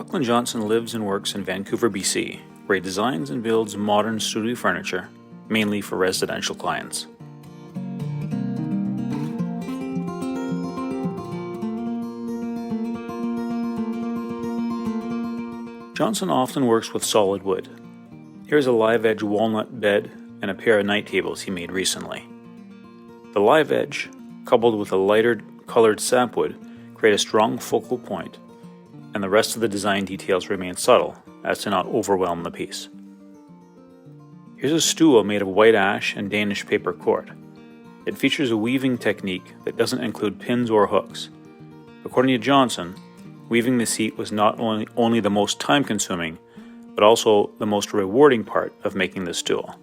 Brocklen Johnson lives and works in Vancouver, BC, where he designs and builds modern studio furniture, mainly for residential clients. Johnson often works with solid wood. Here's a live edge walnut bed and a pair of night tables he made recently. The live edge, coupled with a lighter colored sapwood, create a strong focal point, and the rest of the design details remain subtle as to not overwhelm the piece. Here's a stool made of white ash and Danish paper cord. It features a weaving technique that doesn't include pins or hooks. According to Johnson, weaving the seat was not only the most time-consuming, but also the most rewarding part of making the stool.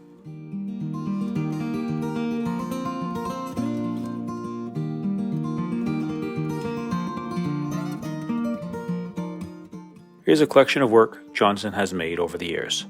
Here's a collection of work Johnson has made over the years.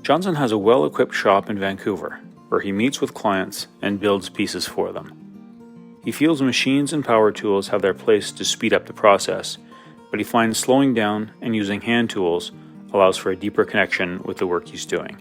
Johnson has a well-equipped shop in Vancouver, where he meets with clients and builds pieces for them. He feels machines and power tools have their place to speed up the process, but he finds slowing down and using hand tools allows for a deeper connection with the work he's doing.